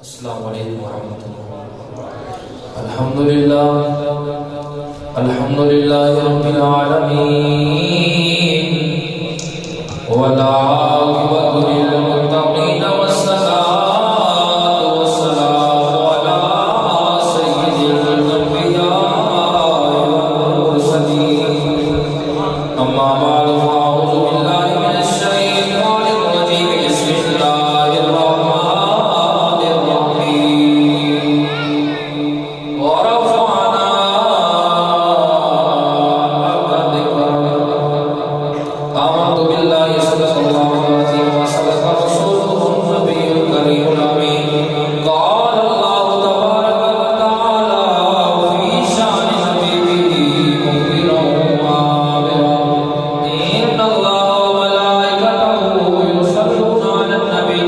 السلام علیکم ورحمۃ اللہ۔ الحمدللہ رب العالمین والعاقبۃ للمتقین والصلاۃ والسلام علی سید الانبیاء والمرسلین، اما بعد فاعوذ باللہ من الشیطان الرجیم، بسم اللہ الرحمن الرحیم۔ ورفعنا لك ذکرک، آمنت باللہ صدق اللہ العظیم وصدق رسولہ النبی الکریم الامین۔ قال اللہ تبارک وتعالی فی شان حبیبہ مخبرا وعابرا، ان اللہ وملائکتہ یصلون علی النبی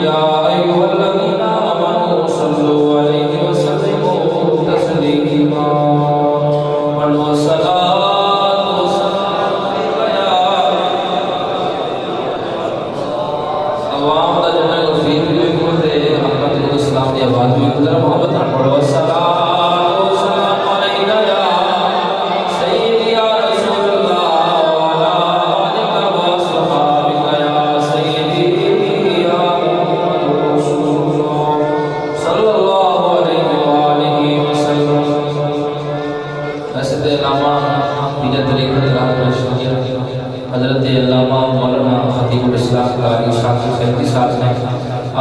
یا ایھا الذین آمنوا صلوا علیہ وسلموا تسلیما۔ والصلاۃ والسلام علیک عوام دا جنرل غفیر بالکل دے احمد الاسلام دی آواز میں ذرا محبت نال پڑھو۔ الصلاۃ والسلام علیک یا سیدی یا رسول اللہ وعلی آلک واصحابک یا سیدی یا محمد رسول اللہ صلی اللہ علیہ وآلہ وسلم۔ ویسے تو علامہ بیجا طریقہ حضرت علامہ مولانا خطیب الاسلام قاری شاکر سیدی صاحب نے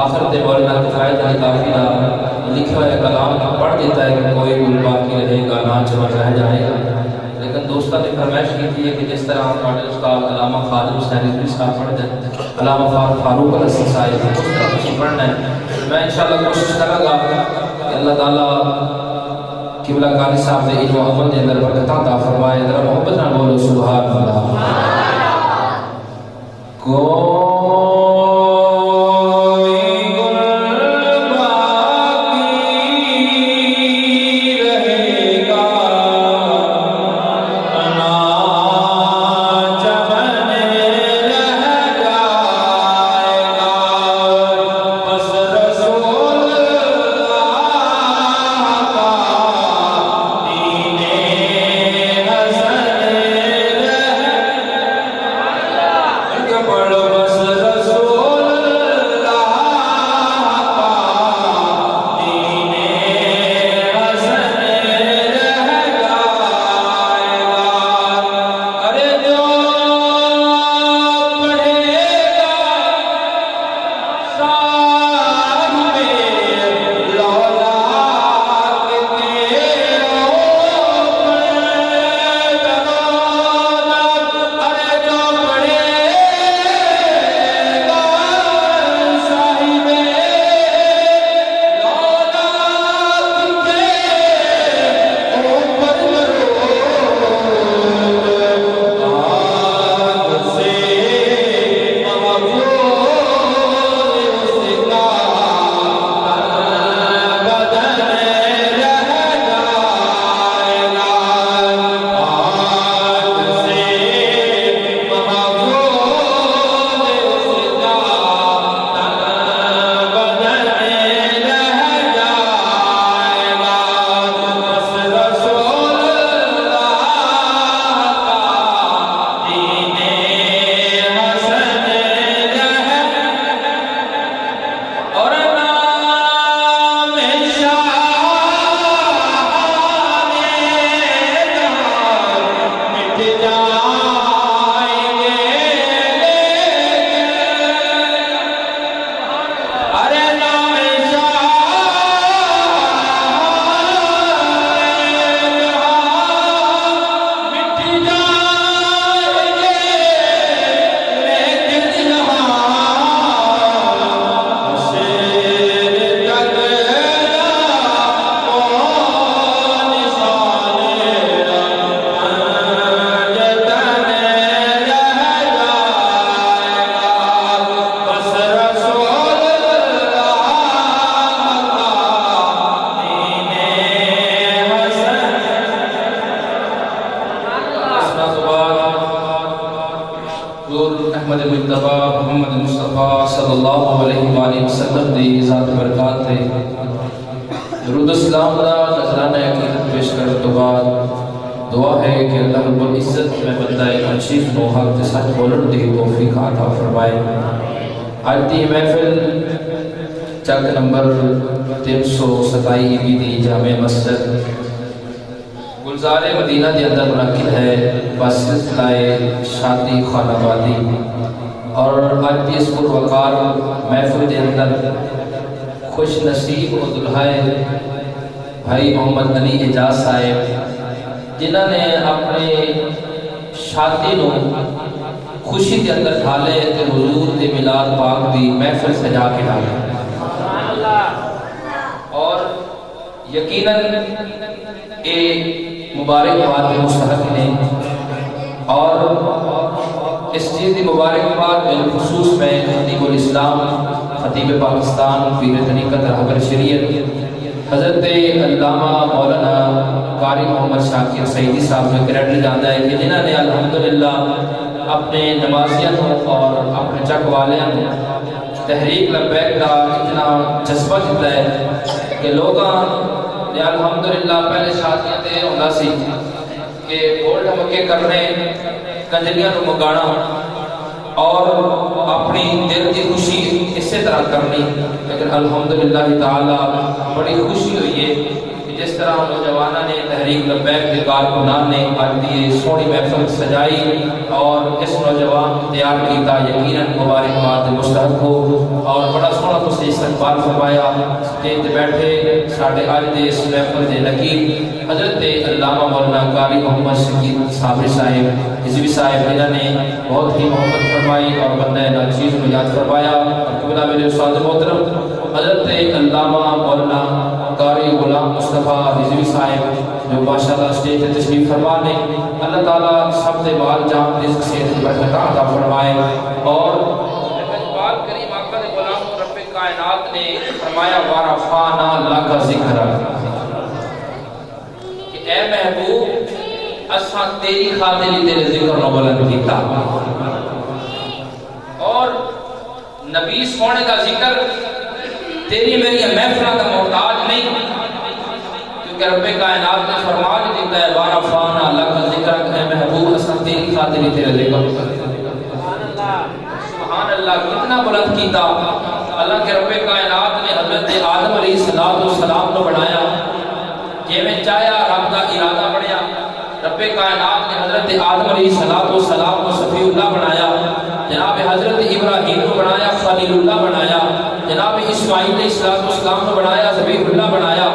آخر تے مولانا کفایت علی کافی کا لکھا ہوا کلام پڑھ دیتا ہے کہ کوئی گل باقی رہے گا نہ چمٹ رہ جائے گا، لیکن دوستوں نے فرمائش کی تھی کہ جس طرح ہمارے استاد علامہ خالد حسین رضوی صاحب پڑھ دیں، علامہ فاروق الحسن صاحب اس طرح کچھ پڑھنا ہے۔ میں انشاءاللہ کوشش کروں گا کہ اللہ تعالیٰ قبلہ قاری صاحب نے علم و عمل کے اندر برکت عطا فرمائے۔ ذرا محبت نال بولو سبحان اللہ۔ کوئی گل باقی رہے گا نہ چمن رہ جائے گا، بس رسول اللہ کا دین حسن رہ، بلکہ پڑھو بس رسول فیضات برکات دے درود اسلام دا نذرانہ عقیدت پیش کرنے تو بعد دعا ہے کہ اللہ رب العزت میں بندہ اچھیف نو حق سچ بولن دی توفیق عطا فرمائے۔ آج دی محفل چک نمبر 327 دی جامع مسجد گلزار مدینہ دے اندر منعقد ہے بسلسلہ شادی خانہ بادی، اور آج بھی اس پروقار محفل دے اندر خوش نصیب و دلہائے بھائی محمد علی اعجاز صاحب جنہوں نے اپنے شادی نو خوشی دے اندر ڈھالے تے حضور دے میلاد پاک دی محفل سجا کے ڈالے، اور یقیناً اے مبارک بات مستحق نے، اور اس چیز دی مبارک بات بالخصوص میں خطیب الاسلام خطیب پاکستان پیر طریقت رہبر شریعت حضرت علامہ مولانا قاری محمد شاکر سعیدی صاحب میں کریڈٹ جاتا ہے کہ جنہوں نے الحمدللہ اپنے نمازیاں اور اپنے چک والیاں تحریک لبیک کا اتنا جذبہ دیتا ہے کہ لوگاں نے الحمدللہ پہلے شادیاں دے ہونا سی کہ بول ڈھمکے کرنے کنجریاں نو مگانا اور اپنی دل کی خوشی اسی طرح کرنی، لیکن الحمدللہ تعالی بڑی خوشی ہوئی ہے کہ جس طرح نوجوانوں نے تحریک لبیک کے کارکنان نے آج دی سونی محفل سجائی اور اس نوجوان تیار کیتا، یقیناً مبارکباد مستحق ہو، اور بڑا سونا تو سے استقبال فرمایا۔ اسٹیج تے بیٹھے ساڈے آج دے اس محفل دے لقیب حضرت علامہ مولانا قاری محمد شکیل صابری صاحب حزبی صاحب جنہوں نے بہت ہی محبت فرمائی اور بندہ ناچیز کو یاد فرمایا، اور قبلہ میرے استاد محترم حضرت علامہ مولانا قاری غلام مصطفیٰ حزبی صاحب جو ماشاءاللہ اسٹیج تے تشریف فرما نے، اللہ تعالیٰ سب دے بال جان رزق سے برکت عطا فرمائے۔ اور بات کریم آقا دے غلام رب کائنات نے فرمایا وَرَفَعْنَا لَكَ ذِكْرَكَ کہ اے محبوب اساں تیری خاطر تیرے ذکر نو بلند کیتا، اور نبی سونے کا ذکر تیری میری محفلوں کا محتاج نہیں، کیونکہ رب کائنات نے فرما دیتا ہے وَرَفَعْنَا لَكَ ذِكْرَكَ اے محبوب اساں تیری خاطر تیرے ذکر۔ سبحان اللہ، کتنا بلند کیتا اللہ کے رب کائنات نے حضرت آدم علیہ السلام کو بنایا، جے میں چاہیا رب کا ارادہ بڑھیا، رب کائنات نے حضرت آدم علیہ السلام کو صفی اللہ بنایا، جناب حضرت ابراہیم کو بنایا خلیل اللہ بنایا، جناب اسماعیل علیہ السلام کو بنایا ذبیح اللہ بنایا،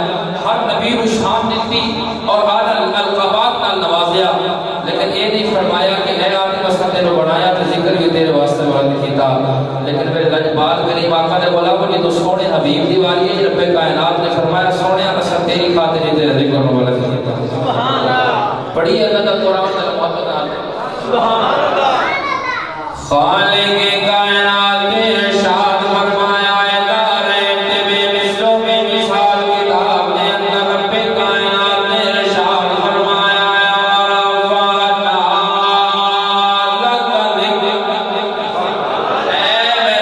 ہر نبی کو شان دیتی اور آدم القابات نال نوازیا، لیکن یہ نہیں فرمایا کہ اے آدم اساں تینوں بنایا تو ذکر بھی تیرے واسطے بلند کیتا، لیکن پھر لجپال غریب آقا نے بولا وہ تو سونے حبیب دی واری ہے، رب کائنات نے فرمایا سونے اساں تیری خاطر تیرے ذکر نو بلند کیتا۔ سبحان اللہ، پڑھی اللہ کا قرآن کا محبت نال سبحان اللہ۔ خالق کائنات نے ارشاد فرمایا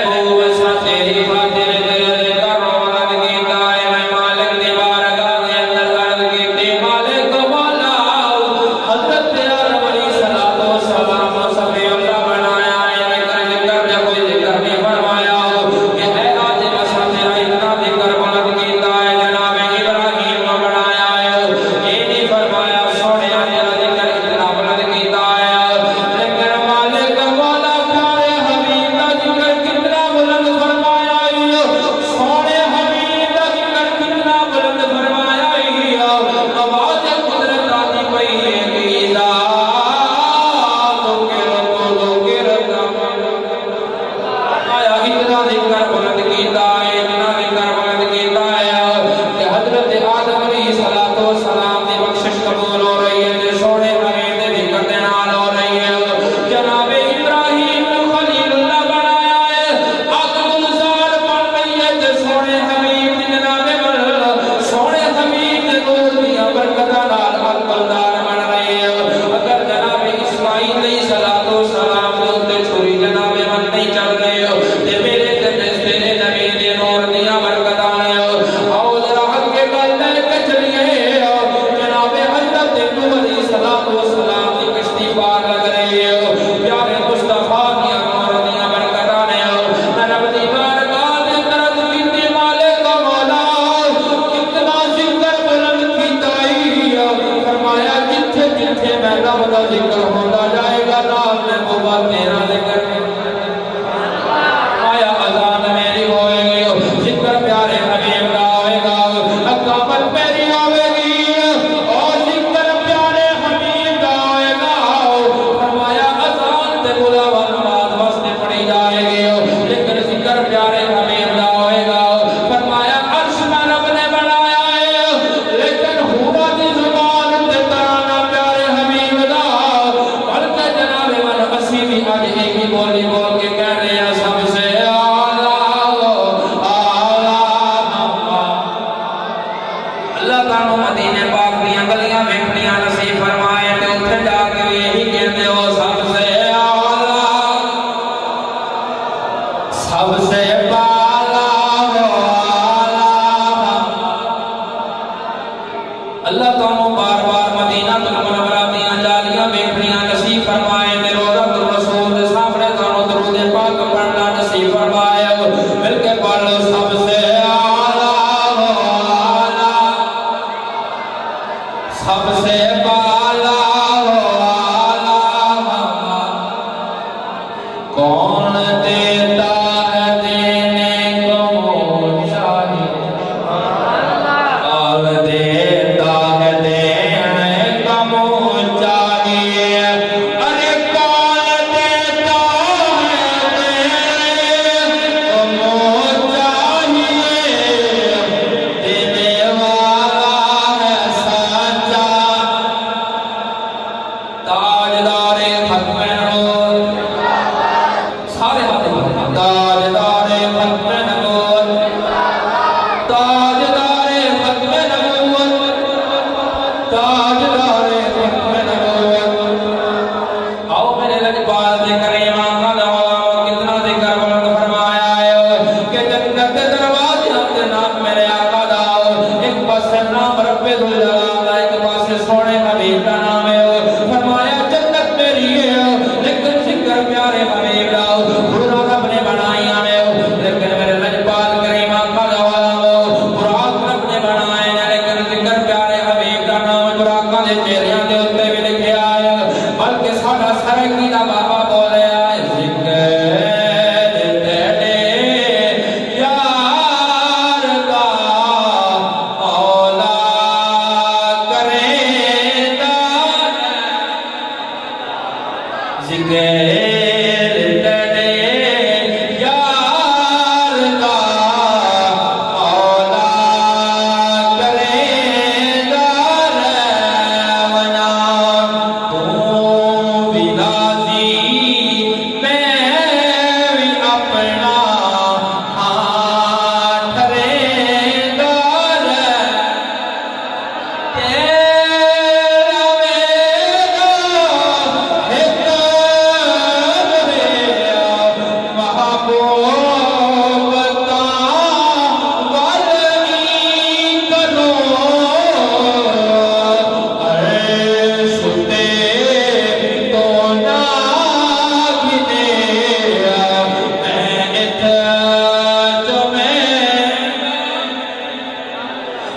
محبوب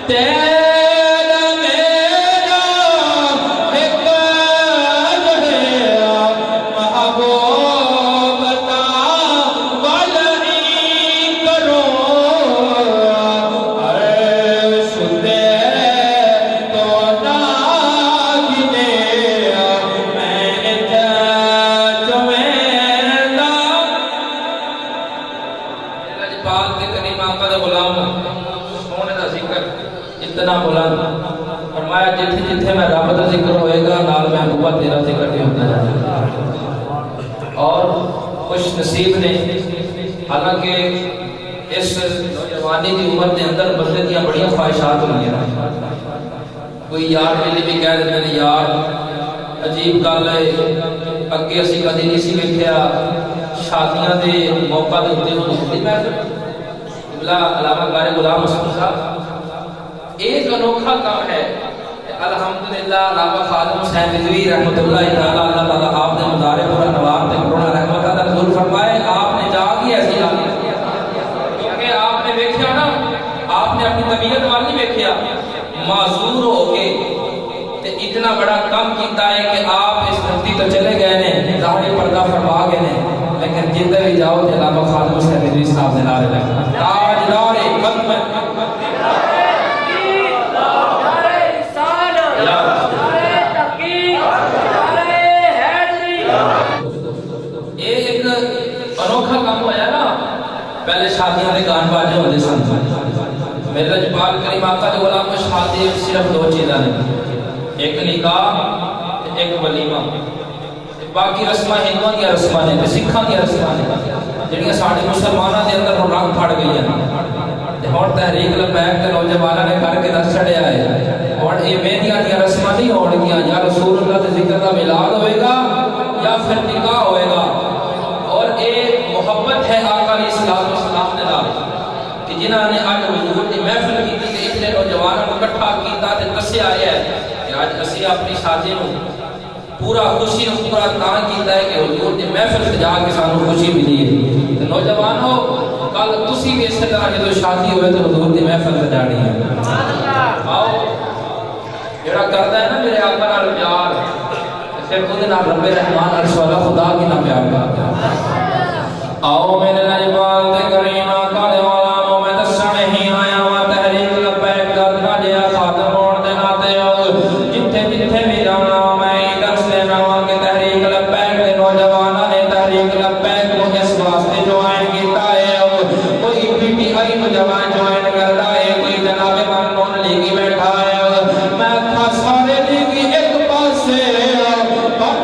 تیرا میرا ایک محبوبتا والی کرو عرش دے تو ناگنے میں چمیندہ پاک کے کریم آقا دے غلام سونے دا ذکر اتنا بلند فرمایا جتھے جتھے میں رب دا ذکر ہوئے گا نال محبوبہ تیرا ذکر بھی ہوتا جائے گا اور خوش نصیب نے حالانکہ اس نوجوانی کی عمر کے اندر بندے دیا بڑیاں خواہشات ہوئی ہیں کوئی یار ملی بھی کہہ دیتے ہیں یار عجیب گل ہے اگے اسی کدی نہیں سی ویکھیا شادیاں دے موقع دے ہوتے ہوتی محفل علامہ قاری غلام حسن صاحب ایک انوکھا کام ہے الحمدللہ علامہ خادم حسین رضوی رحمۃ اللہ تعالی اللہ تعالی آپ نے مدارے پورا نوار تے کروڑا رحمت عطا حضور فرمائے آپ نے جاگ ہی ایسی حالت کیونکہ آپ نے دیکھا نا آپ نے اپنی طبیعت وال نہیں دیکھا معذور ہو کے تے اتنا بڑا کام کیتا ہے کہ آپ اس دھرتی تو چلے گئے نے ظاہری پردہ فرما گئے نے لیکن جدھر بھی جاؤ تے علامہ خادم حسین رضوی صاحب نے نعرے لگا تاجدار قدم انوکھا کام ہوا نا پہلے شادیاں دے گان باجے ہوندے سن میرا جبال کریم آقا دے غلام میں شادی صرف دو چیزاں نے ایک نکاح ایک ولیمہ باقی رسماں ہندوؤں دی رسماں نے سکھاں دی رسماں نے جڑیاں ساڈے مسلماناں دے اندر رنگ پھڑ گئی ہیں تے ہن تحریک لبیک تے نوجواناں نے کر کے دس چھڑیا ہے ہن اے مہندیاں دی رسماں نہیں ہون گیاں یا رسول اللہ دے ذکر دا ملاد ہوئے گا یا پھر نکاح ہوئے گا اور اے محبت ہے آقا علیہ السلام نے نال کہ جنہاں نے اج حضور دی محفل کیتی تے اتنے نوجواناں نوں اکٹھا کیتا تے دسیا ہے کہ اج اسی اپنی شادی نوں پورا خوشی نوں پورا تاں کیتا ہے کہ حضور دی محفل سجا کے سانوں خوشی ملی ہے تے نوجوانوں کل تسی بھی اس طرح جدوں شادی ہوئے تو حضور دی محفل سجانی ہے آؤ جڑا کردا ہے نا میرے آقا نال پیار پھر خود نال رب رحمان عرش والا خدا کی نام پیار کرتا آؤ میرے نجبال تے کریم آقا دے غلاموں میں دسن ہی آیا وا تحریک لبیک دا جیا خادم ہون دے ناتے جتھے جتھے بھی جانا میں دس دینا وا کہ تحریک لبیک دے نوجواناں نے تحریک لبیک کو اس واسطے جوائن کیتا ہے کوئی پی ٹی آئی نوجوان جوائن کردا ہے کوئی جناب قانون لیگی بیٹھا ہے میں کھا سارے لیگی ایک پاسے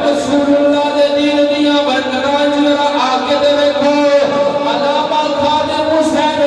رسول اللہ دے دین دیا برکتاں جڑا آ کے دے ویکھو علامہ خادم حسین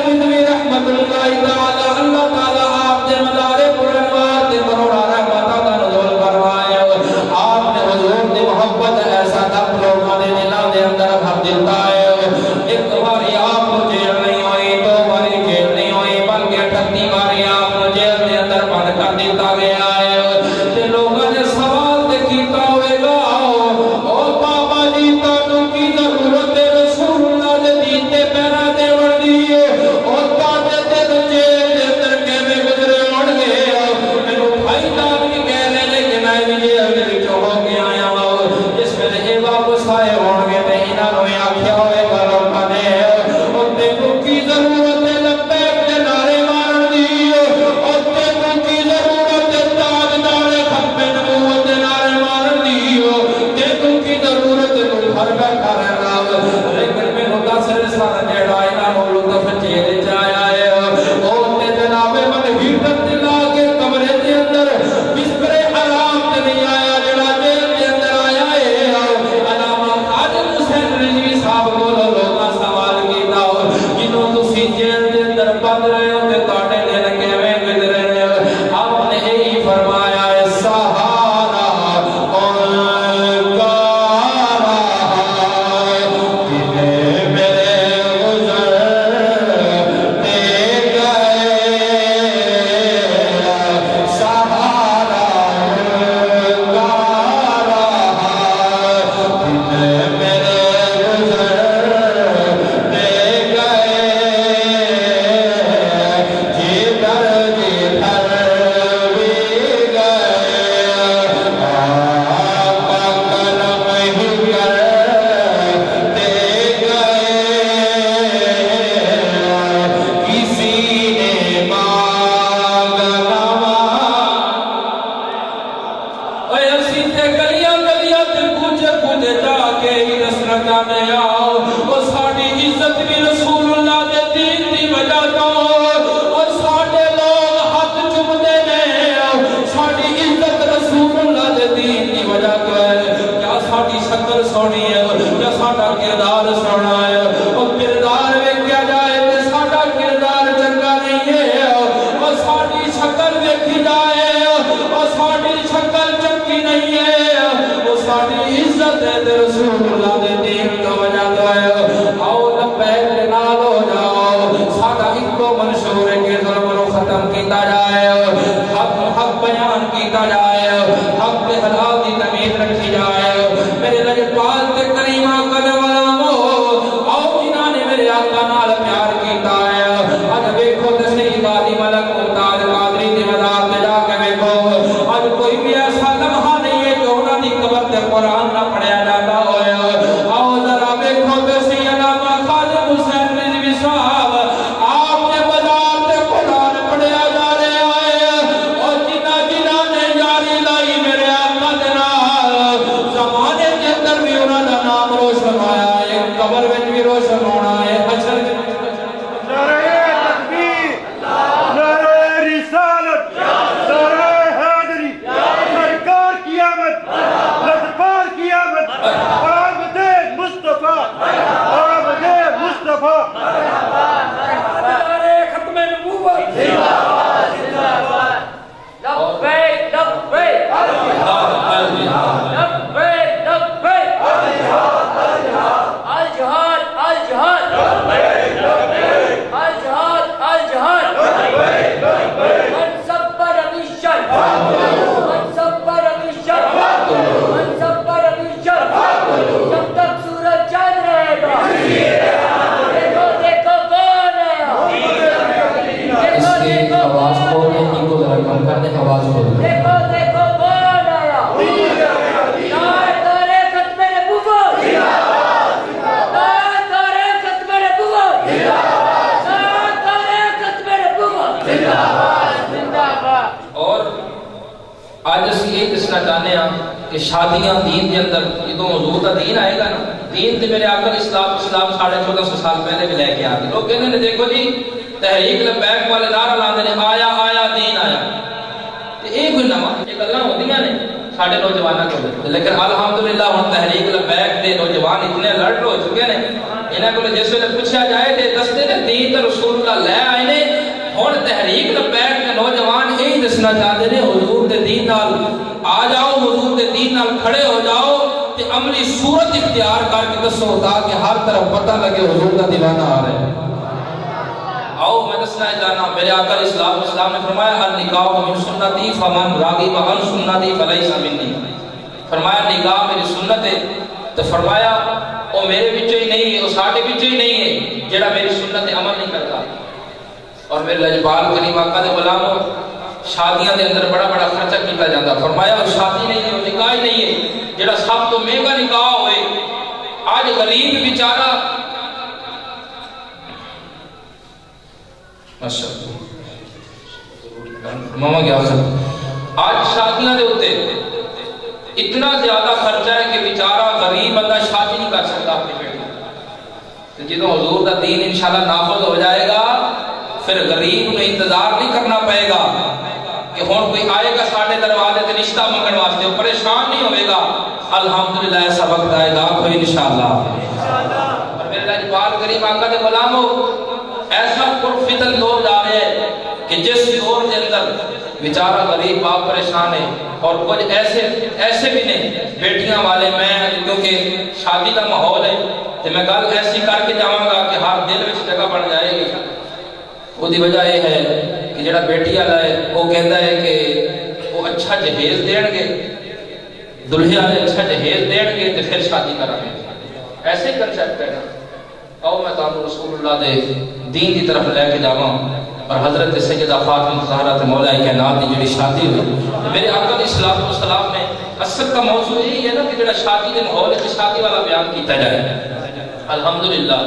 جانے آؤ وہ ساڑی عزت بھی رسول اللہ دے دین دی وجہ تو اور ساڑے لوگ ہاتھ چمدے نے ساڑی عزت رسول اللہ دے دین دی وجہ تو ہے کیا ساڑی شکل سونی ہے کیا ساڑا کردار سونا ہے اور کردار میں کیا جائے کہ ساڑا کردار چنگا نہیں ہے اور ساڑی شکل دیکھی جائے اور ساڑی شکل چنگی نہیں ہے وہ ساڑی عزت ہے رسول اللہ دے دین کا وجہ تو ہے آؤ لبیک نال ہو جاؤ ساڑا ایک کو منشور ہے کہ ظلم رو ختم کیتا جائے حق بیان کیتا جائے حق پہ حلال دی تمیز رکھی جائے میرے لجپال تے کریم آقا نے ولامو آؤ جنہاں نے میرے آقا نال پیار کیتا ہے آج دیکھو تے صحیح علی ملک ممتاز قادری دی مزار تے جا کے دیکھو آج کوئی بھی ایسا لمحہ نہیں ہے جو انہاں دی قبر تے قرآن نہ پڑھیا جاتا ہویا آؤ ذرا دیکھو تے صحیح علامہ خادم حسین رضوی صاحب آپ نے مزار تے قرآن پڑھیا جا رہے آئے اور جنہاں نے یاری لائی میرے آقا دے نال زمانے کے اندر بھی انہاں دا نام روشن ہویا ہے قبر وچ بھی روشن ہونا ہے حشر نعرہ تکبیر، نعرہ رسالت، نعرہ حیدری، سرکار کی آمد، لطفال کی آمد، آمد مصطفیٰ، آمد مصطفیٰ، نعرہ ختم نبوت، لبیک لبیک، لبیک لبیک، الجہاد الجہاد، الجہاد الجہاد، من سبر ابیشر، من سبر ابیشر، من سبر ابیشر، جب تک سورج چاند رہے گا دیکھو دیکھو کون ہے اس کی آواز کھول دیں ان کو ذرا کم کر دیں آواز کھول دیں دیکھو دیکھو کون آیا نعرہ ختم نبوت، نعرہ ختم نبوت، نعرہ ختم نبوت، زندہ باد۔ اور آج اس یہ دسنا چاہنے ہیں کہ شادیاں دین کے اندر جدوں حضور کا دین آئے گا نا دین تے میرے آقا اسلام 1450 سال پہلے بھی لے کے آ گئے لوگ کہنے نے دیکھو جی تحریک لبیک والے نعرہ لاندے نے آیا آیا دین آیا تے اے کوئی نواں یہ گلاں ہوندیاں نے ساڈے نوجواناں کول لیکن الحمدللہ ہن تحریک لبیک دے نوجوان اتنے الرٹ ہو چکے نے انہاں کول جس ویلے پوچھا جائے تے دستے نے دین تے رسول اللہ لے آئے نے ہن تحریک لبیک دے نوجوان یہی دسنا چاہتے ہیں حضور دے دین نال آ جاؤ حضور دے دین نال کھڑے ہو جاؤ تے عملی صورت اختیار کر کے دسو تاکہ ہر طرف پتہ لگے حضور دا دیوانہ آ رہا ہے آؤ میں دسنا چاہنا میرے آقا اسلام نے فرمایا النکاح من سنتی فمن راغب عن سنتی فلیس منی فرمایا نکاح میری سنت ہے تو فرمایا وہ میرے وچوں ہی نہیں ہے وہ ساڈے وچوں ہی نہیں ہے جڑا میری سنت عمل نہیں کرتا اور میرے لجپال کریم آقا دے غلاموں شادیاں دے اندر بڑا بڑا خرچہ کیتا جاتا فرمایا وہ شادی نہیں ہے وہ نکاح ہی نہیں ہے جڑا سب تو مہنگا نکاح ہوئے آج غریب بیچارہ ماما کیا آج شادیاں دے ہوتے اتنا زیادہ خرچہ ہے کہ بیچارہ غریب بندہ شادی نہیں کر سکتا اپنی بیٹی جدوں حضور دا دین انشاءاللہ نافذ ہو جائے گا پھر غریب میں انتظار نہیں کرنا پڑے گا کہ ہون کوئی آئے گا ساڑھے دروازے تے رشتہ منگن واسطے وہ پریشان نہیں ہوئے گا الحمدللہ ایسا وقت آئے گا کوئی انشاءاللہ اور میرے لجپال کریم آقا دے غلاموں ایسا پرفتن دور جا رہے ہیں کہ جس دور کے اندر بیچارہ غریب باپ پریشان ہے اور کچھ ایسے بھی نہیں بیٹیاں والے میں کیونکہ شادی کا ماحول ہے تو میں گل ایسی کر کے جاؤں گا کہ ہر دل میں جگہ بڑھ جائے گی وہ دی وجہ یہ ہے کہ جڑا بیٹی والا ہے وہ کہتا ہے کہ وہ اچھا جہیز دین گے دلہے والے اچھا جہیز دین گے تو پھر شادی کریں گے ایسے ہی کنسیپٹ ہے نا آؤ میں تعالیٰ رسول اللہ دے دین کی طرف لے کے جاواں اور حضرت سیدہ فاطمہ زہرا مولا کائنات کی جڑی شادی ہوئی میرے آقا علیہ السلام نے اصل کا موضوع یہی ہے نا کہ جڑا شادی کے ماحول ہے شادی والا بیان کیتا جائے الحمدللہ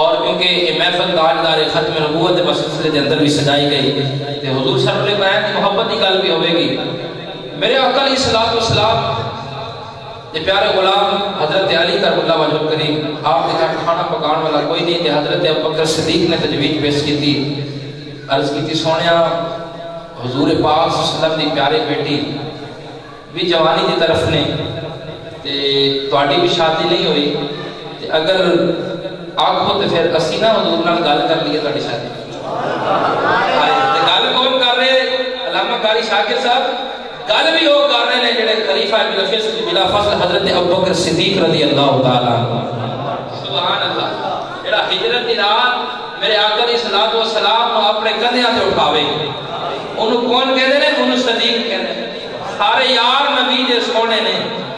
اور کیونکہ یہ محفل تاجدار ختم نبوت کے سلسلے کے اندر بھی سجائی گئی تو حضور سرور بیان کی محبت کی گل بھی ہوے گی میرے آقا علیہ السلام یہ پیارے غلام حضرت علی کرم اللہ وجہ کریم آپ کے گھر کھانا پکان والا کوئی نہیں تھے، حضرت ابوبکر صدیق نے تجویز پیش کی تھی، عرض کی تھی سونیا حضور پاک صلی اللہ علیہ وسلم دی پیاری بیٹی بھی جوانی دی طرف نے تے تواڈی بھی شادی نہیں ہوئی تے اگر آکھو تے پھر اسی نہ حضور نال گل کر لیے تواڈی شادی تے گل کون کر رہے؟ علامہ قاری شاکر صاحب گل بھی وہ کر رہے ہیں جڑے خلیفہ بلا فضل حضرت ابوبکر صدیق رضی اللہ تعالیٰ سبحان اللہ، جڑا ہجرت دی رات میرے آقا علیہ الصلوۃ والسلام کو اپنے کندھیاں تے اٹھاوے انہوں کون کہتے ہیں؟ انہوں صدیق کہتے ہیں۔ سارے یار نبی دے سونے نے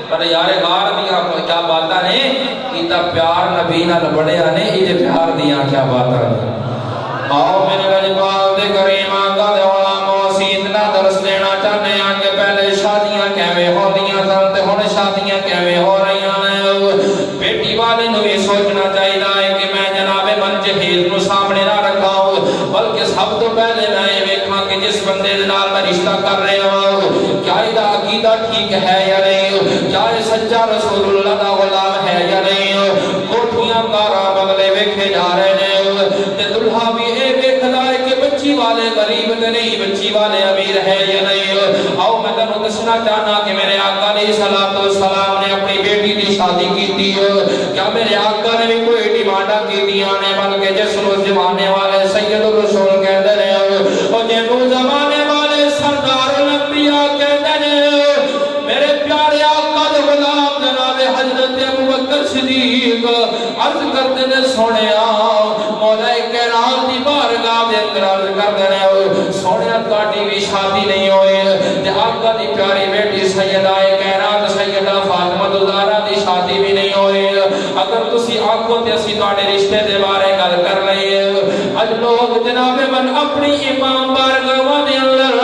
پر یار غار دیاں کیا باتاں نے کیتا پیار نبی نال بڑیا نے یہ پیار دیاں کیا باتاں نے۔ آؤ میرے لجپال دے کریم آقا دے علماء سی اتنا درس دینا چاہنے ہیں کہ پہلے شادیاں کیویں ہوندیاں سن تے ہن شادیاں کیویں ہو رہی ہیں۔ بیٹی والے نوں بھی سوچنا چاہیے کہ میں جناب من جہیز نوں سامنے نہ رکھاں بلکہ سب تو پہلے میں یہ ویکھاں کہ جس بندے دے نال میں رشتہ کر رہا ہوں کیا یہ عقیدہ ٹھیک ہے یا نہیں، کیا یہ سچا رسول اللہ دا غلام ہے یا نہیں۔ کوٹھیاں کاراں بغلے ویکھے جا رہے نے تے دلہا بھی اے ویکھدا ہے کہ بچی والے غریب تے نہیں، بچی والے امیر ہے یا نہیں۔ آؤ میں تانوں دسنا چاہنا کہ میرے آقا علیہ الصلوۃ والسلام نے اپنی بیٹی دی شادی کیتی ہے، کیا میرے آقا نے بھی کوئی ڈیمانڈاں کیتیاں نے بلکہ جس نوں زمانے والے سید الرسول کہندے نے او جنوں زمانے والے سردار الانبیاء کہندے نے میرے پیارے آقا دے غلام جناب حضرت ابوبکر صدیق عرض کرتے نے سونیا مولا کائنات دی بارگاہ دے اندر عرض کردے نے سونیا تہاڈی بھی شادی نہیں ہوئی تے آقا دی پیاری بیٹی سیدہ کائنات سیدہ فاطمہ الزہرا دی شادی بھی نہیں ہوئی، اگر تسی آکھو تے اسی تہاڈے رشتے دے بارے گل کر لئیے۔ اج لوگ جناب من اپنی امام بارگاہ دے اندر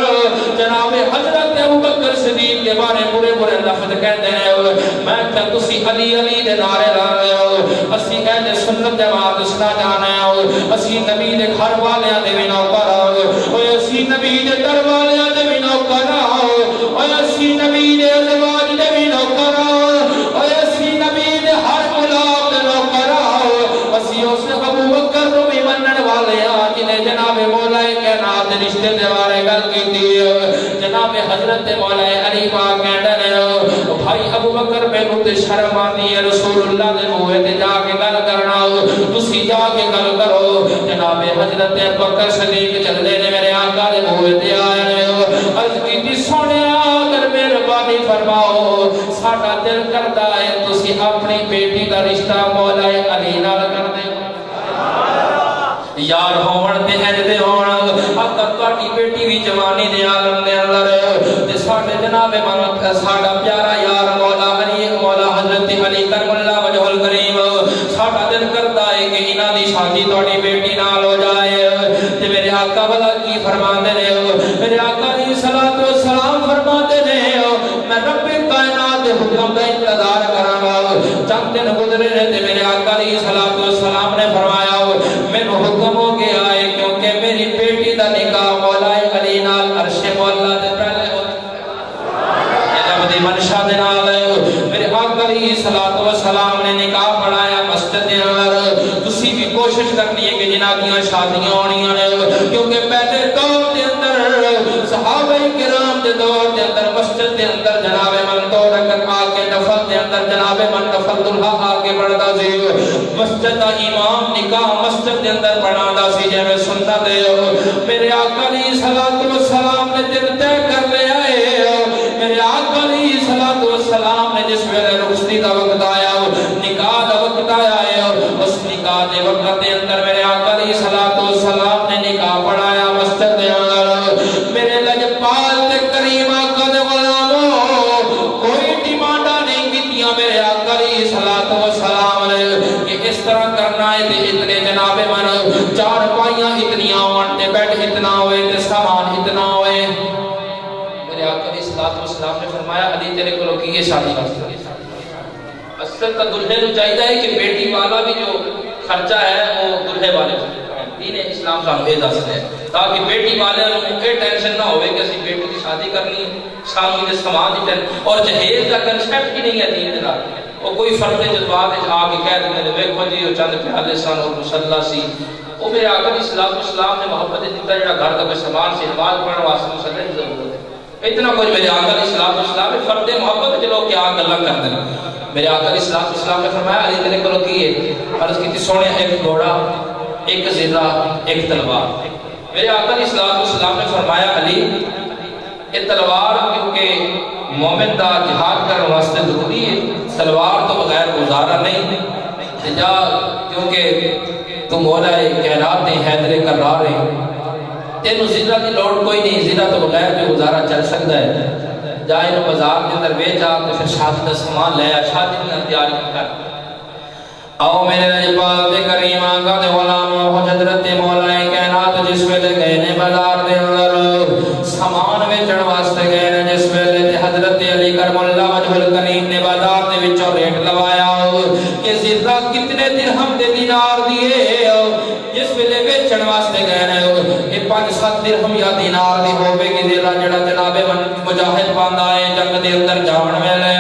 جناب حضرت ابوبکر صدیق کے بارے برے برے لفظ کہتے ہیں، میں کہ تسی علی علی دے نعرے لا رہے ہو، اسی اہل سنت جماعت اسنا جانا ہے، اسی نبی دے گھر والیاں دے بھی نوکر ہو، اسی نبی دے در والیاں دے بھی نوکر ہو، اسی نبی دے ازواج دے بھی نوکر ہو، اسی نبی دے ہر اولاد دے نوکر ہو، اسی اس ابوبکر نو بھی منن والے ہاں جنہیں جناب مولا کائنات رشتے دے بارے گل کیتی ہے۔ جناب حضرت مولا علی پاک کہندے نے بھائی ابوبکر مینوں تے شرم آندی ہے رسول اللہ دے منہ تے جا کے گل کرنا، تسی جا کے گل کرو۔ جناب حضرت ابوبکر صدیق چلدے نے میرے آقا دے منہ تے آئے نے عرض کیتی سونیا اگر مہربانی فرماؤ ساڈا دل کردا ہے تسی اپنی بیٹی دا رشتہ مولا علی نال کر دے یار ہون تے اجدے ہون اگر تہاڈی بیٹی بھی جوانی دے عالم دے اندر تے ساڈے جناب من ساڈا پیارا یار مولا علی مولا حضرت علی کرم اللہ وجہ الکریم ساڈا دل کردا ہے کہ انہاں دی شادی تہاڈی بیٹی نال ہو جائے تے میرے آقا بھلا کی فرماندے نے میرے آقا علیہ الصلوۃ والسلام فرماتے نے میں رب کائنات دے حکم دا انتظار کراں گا۔ چند دن گزرے تے میرے آقا علیہ الصلوۃ والسلام نے فرمایا مینوں حکم ہو گیا ہے کیونکہ میری بیٹی دا نکاح مولا علی نال عرش مولا دے پہلے ہو جب دی منشا دے نال میرے آقا علیہ الصلوۃ والسلام نے نکاح پڑھایا مسجد دے اندر۔ تسی بھی کوشش کرنی ہے کہ جنہاں دیاں شادیاں ہونیاں نے کیونکہ پہلے دور دے اندر صحابہ کرام دے دور دے اندر مسجد دے اندر جناب من دو رکعت آ کے نفل دے اندر جناب من نفل دلہا آ کے پڑھدا سی، مسجد دا امام نکاح مسجد دے اندر پڑھاندا سی جویں سنت ہے۔ میرے آقا علیہ الصلوۃ والسلام نے دن طے کر لیا ہے، میرے آقا علیہ الصلوۃ والسلام نے جس ویلے رخصتی دا وقت آیا نکاح دا وقت آیا ہے اس نکاح دے وقت دے اندر میرے آقا علیہ الصلوۃ والسلام نے نکاح پڑھایا مسجد دے اندر۔ میرے لجپال تے کریم آقا دے غلاموں کوئی ڈیمانڈاں نہیں کیتیاں میرے آقا علیہ الصلوۃ والسلام نے کہ اس طرح کرنا ہے تے اتنے جناب من چار پائیاں اتنیاں ہون تے بیڈ اتنا ہوئے تے سامان اتنا ہوئے۔ میرے آقا علیہ الصلوۃ والسلام نے فرمایا علی تیرے کو کی شادی واسطے اصل کا دلہے تو چاہیے ہے کہ بیٹی والا بھی جو خرچہ ہے وہ دلہے والے دین اسلام سانو یہ دسدا ہے تاکہ بیٹی والے نوں یہ ٹینشن نہ ہوے کہ اسی بیٹی کی شادی کرنی ہے سانو یہ سامان دی ٹینشن اور جہیز کا کنسپٹ ہی نہیں ہے دین دے نال وہ کوئی فرد جذبات آ کے کہہ دیندے نے ویکھو جی وہ چند پیالے سن اور مصلی سی وہ میرے آقا علیہ الصلوۃ والسلام نے محبت دیتا جڑا گھر دا کوئی سامان سے نماز پڑھن واسطے مصلی کی ضرورت ہے اتنا کچھ میرے آقا علیہ الصلوۃ والسلام نے فرد محبت چلو کیا گلاں کردے میرے آقا علیہ الصلوۃ والسلام نے فرمایا علی تیرے کولوں کی ہے عرض کی سونے ایک گھوڑا ایک زرہ ایک تلوار میرے آقا علیہ الصلوۃ والسلام نے فرمایا علی یہ تلوار کیونکہ مومن دا جہاد کرنے واسطے ضروری ہے تلوار تو بغیر گزارا نہیں جا کیونکہ تو مولا کائنات نے حیدر کرار ہے تینوں زرہ کی لوڑ کوئی نہیں زرہ تو بغیر بھی گزارا چل سکتا ہے جا انہوں بازار کے اندر بیچ آ تو پھر شادی کا سامان لے آ شادی کی تیاری کر او میرے نبی پاک دے کریم آقا دے غلام حضرت مولا کائنات جس ویلے گئے نے بازار دے اندر سامان بیچن واسطے گئے نے جس ویلے تے حضرت علی کرم اللہ وجہ الکریم نے بازار دے وچوں ریٹ لوایا کہ زرہ کتنے درہم دے دینار دیے جس ویلے بیچن واسطے گئے نے یہ 5-7 درہم یا دینار دی ہوے گی زرہ جڑا جناب مجاہد پاندا ہے جنگ دے اندر جاون ویلے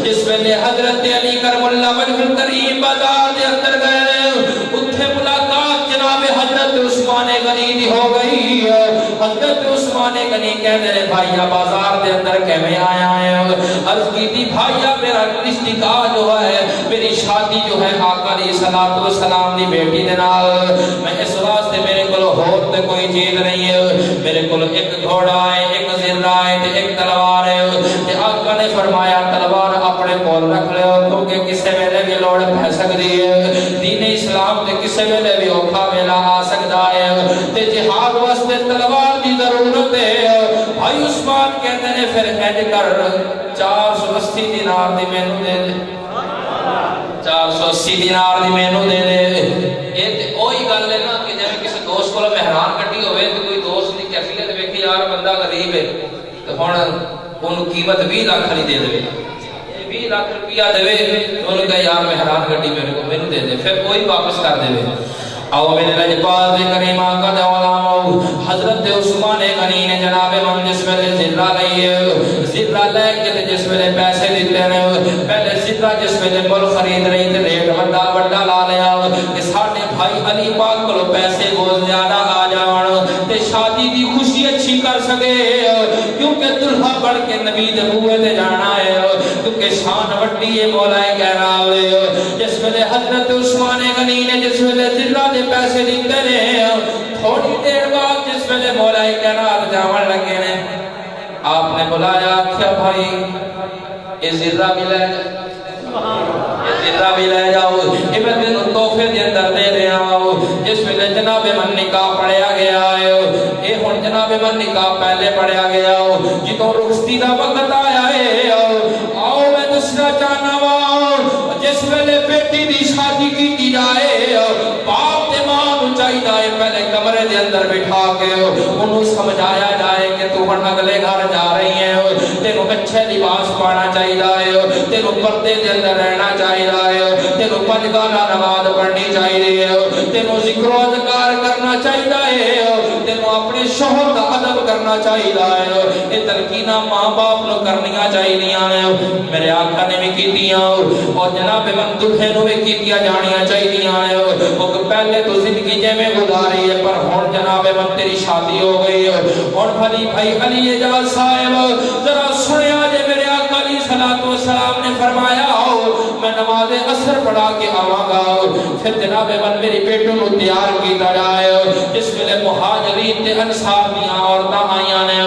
جس ویلے حضرت علی کرم اللہ وجہ الکریم بازار دے اندر گئے اتھے ملاقات جناب حضرت عثمان غنی دی ہو گئی حضرت عثمان غنی کہتے ہیں بھائیا بازار دے اندر کیویں آیا ہے عرض کی تھی بھائیا میرا رشتہ نکاح جو ہے میری شادی جو ہے آقا علیہ الصلوۃ والسلام دی بیٹی دے نال میں اس واسطے میرے کول ہور تے کوئی چیز نہیں ہے میرے کول ایک گھوڑا ہے ایک زرہ ہے تے ایک تلوار ہے تے آقا نے فرمایا تلوار اپنے کول رکھ لو کیونکہ کسے ویلے بھی لوڑ پہ سکتی ہے دین اسلام تے کسے ویلے بھی اوکھا ویلا آ سکتا ہے تے جہاد واسطے تلوار دی ضرورت ہے بھائی عثمان کہتے ہیں پھر انج کر 480 دینار دی مینوں دے دے 480 دینار دی مینوں دے دے اے تے اوہی گل ہے نا کہ جے کسی دوست کول مہران کٹی ہوے تے کوئی دوست دی کیفیت ویکھی یار بندہ غریب ہے تے ہن اونوں قیمت 20 لاکھ نہیں دے دے 20 لاکھ روپیہ دے تو انہوں کہا یار مہران گھٹی میرے دے دے پھر کوئی واپس کر دے او میرے لجپال دے کریم آقا دے علامہ حضرت عثمان غنی نے جناب من جس ویلے زرہ لئیے زرہ لے کے جس ویلے پیسے دیتے ہیں پہلے زرہ جس ویلے مل خرید رہی تھے ریٹ وڈا لا لیا کہ ساڑھے بھائی علی پاک کو پیسے بہت زیادہ آ جاؤں تے شادی دی خوشی اچھی کر سکے کیونکہ دلہا بڑھ کے نبی دے بوئے تے جانا ہے کیونکہ شان وڈی ہے مولا کہنا ہوئے جس ویلے حضرت عثمان غنی نے جس ویلے زرہ دے پیسے دیتے رہے تھوڑی دیر بعد جس ویلے مولا کائنات جاون لگے نے آپ نے بلایا کیا بھائی یہ زرہ بھی لے زرہ بھی لے جاؤ یہ میں تینوں تحفے دے اندر دے رہا ہوں جس ویلے جناب من نکاح پڑھیا گیا ہے یہ ہن جناب من نکاح پہلے پڑھیا گیا جتوں رخصتی دا وقت آیا ہے آؤ میں دسنا چاہنا وا جس ویلے بیٹی دی شادی کی جائے باپ تے ماں نوں چاہیے پہلے کمرے دے اندر بٹھا کے انہوں سمجھایا جائے کہ تو ہن اگلے گھر جا رہی ہے تینوں اچھے لباس پانا چاہیے تینوں پردے دے اندر رہنا چاہیے تینوں 5 گانا نماز پڑھنی چاہیے تینوں ذکر و اذکار کرنا چاہیے تینوں اپنے شوہر کا ادب کرنا چاہیے یہ تلقیناں ماں باپ نو کرنیاں چاہیے میرے آقا نے بھی کیتیاں اور جناب من دلہے نو بھی کیتیاں جانیاں چاہیے وہ پہلے تو زندگی جے میں گزاری ہے پر ہن جناب من تیری شادی ہو گئی اور بھلی بھائی علی اجاز صاحب ذرا سنیا جے میرے آقا علیہ الصلوۃ والسلام نے فرمایا میں نماز عصر پڑھا کے آواں گا پھر جناب من میری بیٹوں نو تیار کیتا جائے جس ویلے مہاجرین تے انصار دیاں عورتاں آئیاں نے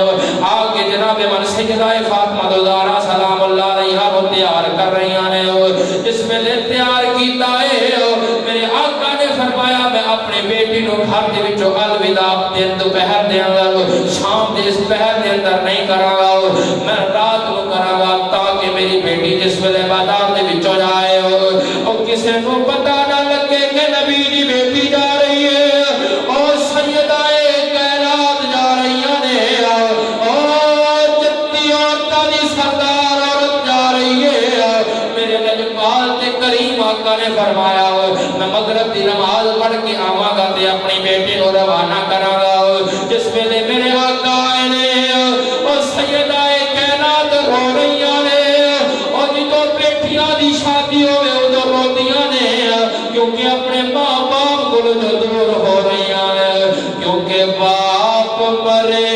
آ کے جناب من سیدہ فاطمہ زہرا سلام اللہ علیہا کو تیار کر رہی ہیں جس ویلے تیار کیتا ہے میرے آقا نے فرمایا میں اپنے بیٹی نو گھر دے وچوں الوداع دن دوپہر دے اندر شام دے اس پہر دے اندر نہیں کراں گا میں رات نو کراں گا تاکہ میری بیٹی جس ویلے بازار دے وچوں جائے او کسے نو پتہ نہ لگے کہ نبی دی بیٹی جا رہی ہے اور سیدہ کائنات جا رہی ہیں اور جتی عورتاں دی سردار عورت جا رہی ہے میرے نجمال تے کریم آقا نے فرمایا میں مغرب دی نماز پڑھ کے آواں گا واسطے اپنی بیٹی کو روانہ کراں گا جس ویلے میرے آقا آئے نے او سیدہ کائنات رو رہیاں نے او جدوں بیٹیاں دی شادی ہوئے ادو روندیاں نے کیونکہ اپنے ماں باپ کو جو دور ہو رہیاں نے کیونکہ باپ مرے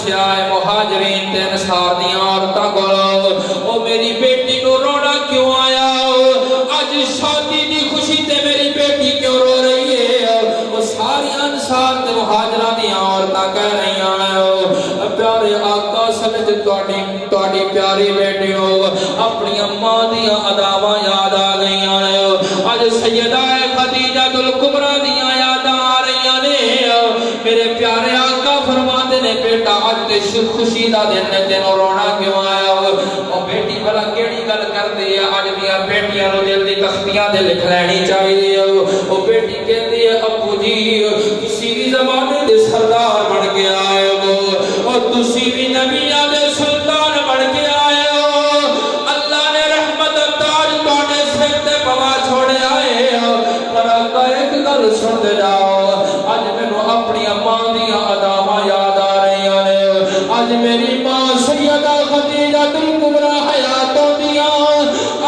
مہاجرین تے انصار دیاں عورتاں کولوں او میری بیٹی نو رونا کیوں آیا اج شادی دی خوشی تے میری بیٹی کیوں رو رہی ہے او ساری انصار تے مہاجراں دیاں عورتاں کہہ رہیاں پیارے آقا سمجھ تواڈی پیاری بیٹی ہو اپنی اماں دیاں اداواں یاد آ گئیاں اج سیدہ خدیجہ الکبریٰ دیاں یاداں آ رہیاں نے میرے پیارے آقا فرماتے نے بیٹا آج تے خوشی دا دن ہے تینوں رونا کیوں آیا او بیٹی بھلا کیڑی گل کردی ہے اج دیاں بیٹیاں نوں دل دی تختیاں تے لکھ لینی چاہیے او بیٹی کہندی ہے ابو جی تسی بھی زمانے دے سردار بن کے آئے ہو او تسی بھی نبیاں دے سلطان بن کے آئے ہو اللہ نے رحمت تاج تواڈے سر تے پوا چھوڑے آئے ہو پر ایک گل سن دے جاؤ اج مینوں اپنی اماں دیاں اداواں یاد آ رہیاں نے اج میری ماں سیدہ خدیجہ الکبریٰ حیات ہوندیاں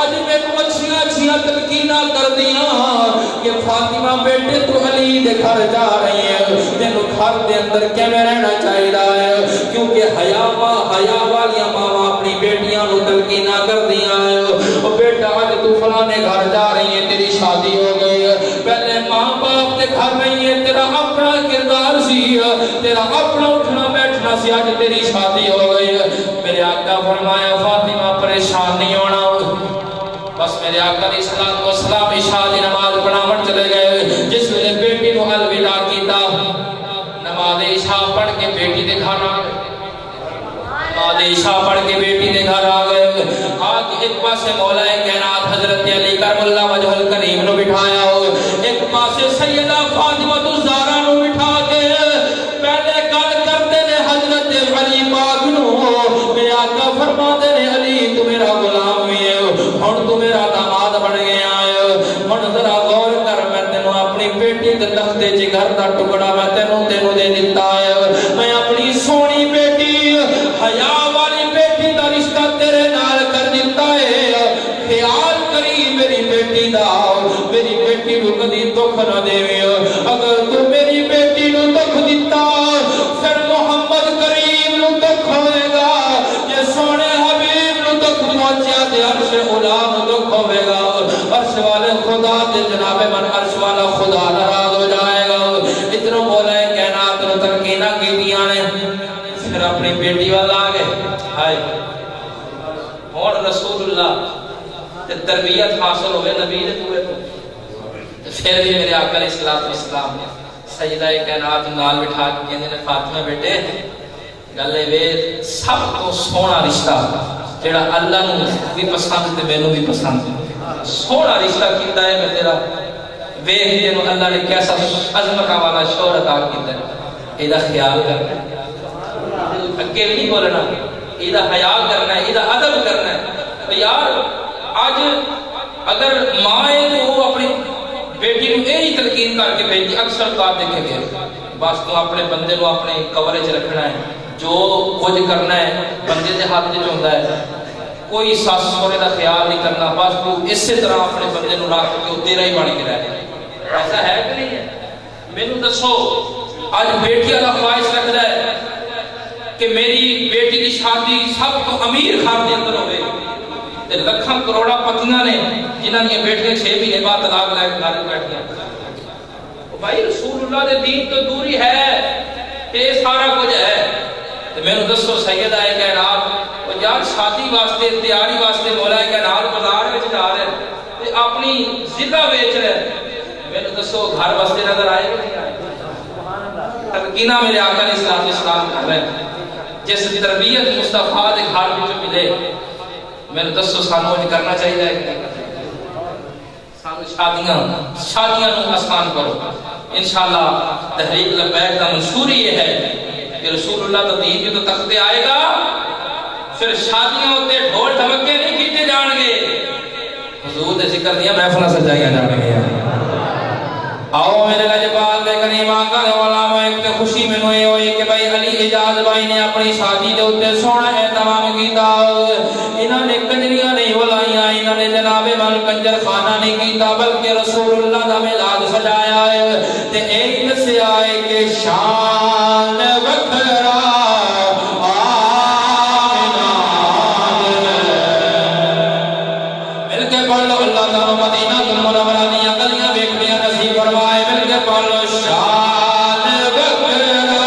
اج مینوں اچھیاں اچھیاں تلقیناں کردیاں کہ فاطمہ بیٹے تو علی دے گھر جا رہی ہے تینوں گھر دے اندر کیویں رہنا چاہیدا ہے کیونکہ حیا والیاں ماواں اپنی بیٹیاں نوں تلقیناں کردیاں او بیٹا اج تو فلانے گھر جا رہی ہے تیری شادی ہو گئی ہے پہلے ماں باپ دے گھر نہیں ہے تیرا اپنا کردار سی تیرا اپنا اٹھنا بیٹھنا سی آج تیری شادی ہو گئی ہے میرے آقا فرمایا فاطمہ پریشان نہیں ہونا بس میرے آقا علیہ الصلوۃ والسلام عشاء دی نماز پڑھاون چلے گئے جس ویلے بیٹی نو الوداع کیتا نماز عشاء پڑھ کے بیٹی دے گھر آ گئے نماز عشاء پڑھ کے بیٹی دے گھر آ گئے آج ایک پاسے مولا کائنات حضرت علی کرم اللہ وجہ الکریم نو بٹھایا ہو ایک پاسے سیدہ فاطمہ الزہرا نو بٹھا کے پہلے گل کرتے نے حضرت علی پاک نو میرے آقا فرماتے نے علی تو میرا غلام ہوئی ہے ہن تو میرا داماد بن گیا ہے ہن ذرا غور کر میں تینوں اپنی بیٹی دے تختے جگر دا ٹکڑا میں تینوں دے دتا ہے میں اپنی سونی بیٹی حیا والی بیٹی دا رشتہ تیرے نال کر دیتا ہے خیال کری میری بیٹی دا میری بیٹی نو کدی دکھ نہ دیویں اگر تو میری بیٹی نو دکھ دیتا پھر محمد کریم نو دکھ ہوے گا جے سونے حبیب نو دکھ پہنچیا تے عرش اولا نو دکھ ہوے گا عرش والے خدا تے جناب من عرش والا خدا ناراض ہو جائے گا اتنا مولا کائنات نو تلقیناں کیتیاں نے پھر اپنی بیٹی والا آ گئے ہائے اور رسول اللہ تے تربیت حاصل ہوئے نبی دے پورے تو پھر بھی میرے آقا علیہ السلام نے سیدہ کائنات نال بٹھا کے کہندے نے فاطمہ بیٹے گل اے سب تو سونا رشتہ جڑا اللہ نو بھی پسند تے مینوں بھی پسند سونا رشتہ کیتا ہے میں تیرا ویکھ تینوں اللہ نے کیسا عظمت والا شوہر عطا کیتا ہے ایدا خیال کرنا اگے نہیں بولنا ایدا حیا کرنا ہے ایدا ادب کرنا ہے یار آج اگر ماں ہے تو وہ اپنی بیٹی نو یہی تلقین کر کے بھیجی اکثر بات دیکھے گئے بس تو اپنے بندے نو اپنے کورے چ رکھنا ہے جو کچھ کرنا ہے بندے دے ہاتھ وچ ہوندا ہے کوئی ساس سورے دا خیال نہیں کرنا بس تو اسی طرح اپنے بندے نو رکھ کے تیرا ہی بن کے رہنا ایسا ہے کہ نہیں ہے مینوں دسو آج بیٹیاں دا خواہش رکھدا ہے کہ میری بیٹی دی شادی سب تو امیر خان دے اندر ہوے تے لکھاں کروڑا پتیاں نے جنہاں دی بیٹیاں 6 مہینے بعد طلاق لے کے گھر بیٹھیاں او بھائی رسول اللہ دے دین تو دوری ہے تے سارا کچھ ہے تے میں دسو سید آئے کائنات وہ یار شادی واسطے تیاری واسطے مولا کائنات بازار وچ جا رہے تے اپنی ذکا بیچ رہے میں دسو گھر واسطے نظر آئے کہ نہیں آئے تمکینہ میرے آقا علیہ السلام کر رہے ہیں جس تربیت مصطفیٰ دے گھر وچ ملے میں دسو سانو اج کرنا چاہیے سانو شادیاں نو آسان کرو انشاءاللہ تحریک لبیک کا منشور یہ ہے کہ رسول اللہ کا دین جو تختے آئے گا پھر شادیاں ہوتے ڈھول دھمکے نہیں کیتے جان گے حضور دے ذکر دیا محفلہ سجائیاں جان گے آؤ میرے لجپال دے کریم آقا دے علامہ ایک تے خوشی میں نوئے ہوئی کہ بھائی علی اجاز بھائی نے اپنی شادی دے ہوتے سونا ہے تمام کیتا انہوں نے کنجریاں نہیں بلائیاں انہوں نے جناب مل کنجر خانہ نہیں کیتا بلکہ رسول اللہ دا ملاد سجایا ہے تے ایک سے آئے کہ شان وکھرا مل کے پڑھ لو اللہ تعالی مدینہ المنورہ دیا گلیاں ویکھنیاں نصیب فرمائے مل کے پڑھ لو شان وکھرا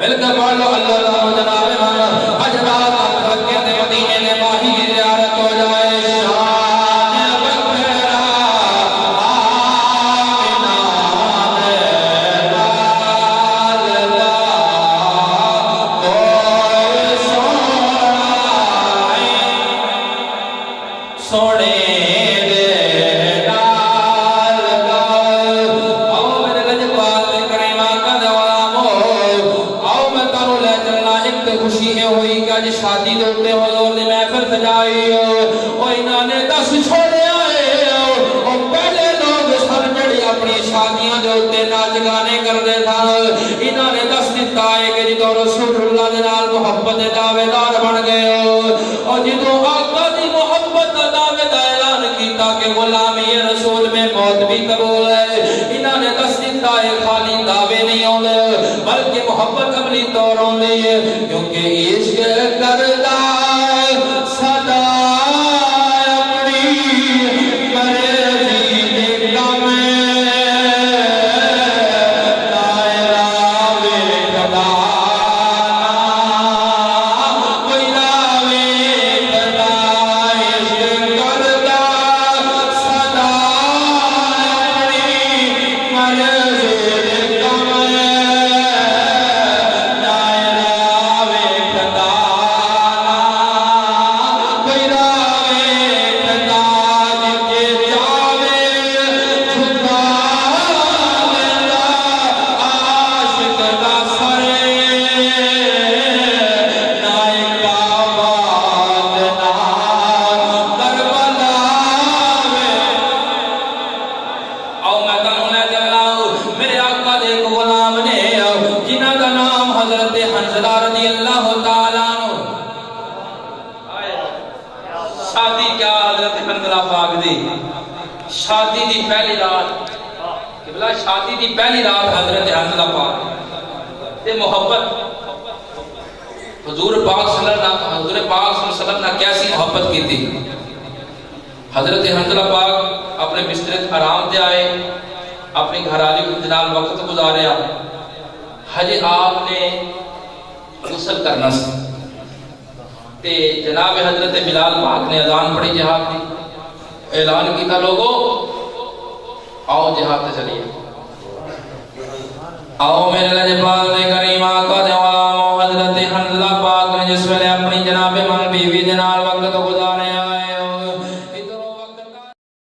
مل کے پڑھ لو اللہ تعالی جناب محمد حجرات مکہ دے مدینے دے ماہی زیارت ہو جائے شان وکھرا آمینہ کوئی سونے دے نال آؤ میرے لجپال دے کریم آقا دے غلامو آؤ میں تانوں لے چلنا ایک تے خوشی ہے ہوئی کہ اج شادی دے اوتے حضور دی محفل سجائی او انہاں نے دس چھوڑیا ہے او پہلے لوگ سن جڑی اپنی شادیاں دے اوتے ناچ گانے کردے سن انہاں نے دس دتا ہے کہ جدوں رسول اللہ دے نال محبت دے دعویدار بن گئے او جدوں آقا دی محبت دا دعوے دا اعلان کیتا کہ غلامی رسول میں موت بھی قبول ہے انہاں نے دس دتا ہے خالی دعوے نہیں ہوندے بلکہ محبت عملی طور ہوندی ہے کیونکہ عشق کردا صدا اپنی مرضی دے کام دائرہ ویکھدا کوئی لاوے کدا عشق کردا صدا اپنی مرضی دے کام دائرہ ویکھدا کوئی راوے کدا جے جاوے چھکا لینا عاشق دا سر نائب آباد نام کربلا آؤ میں تانوں لے چلا میرے آقا دے ایک غلام نے جنہاں دا نام حضرت حنظلہ رضی اللہ تعالیٰ عنہ شادی کیا حضرت حنظلہ پاک دی شادی دی پہلی رات کہ بلا شادی دی پہلی رات حضرت حنظلہ پاک تے محبت حضور پاک صلی اللہ علیہ وسلم نے کیسی محبت کی تھی حضرت حنظلہ پاک اپنے بستر آرام تے آئے اپنی گھرالی کو جنال وقت گزاریا حج آپ نے غسل کرنا سی تے جناب حضرت بلال پاک نے اذان پڑھی جہاد کی اعلان کیتا لوگو آؤ جہاد تے چلیے آؤ میرے لجپال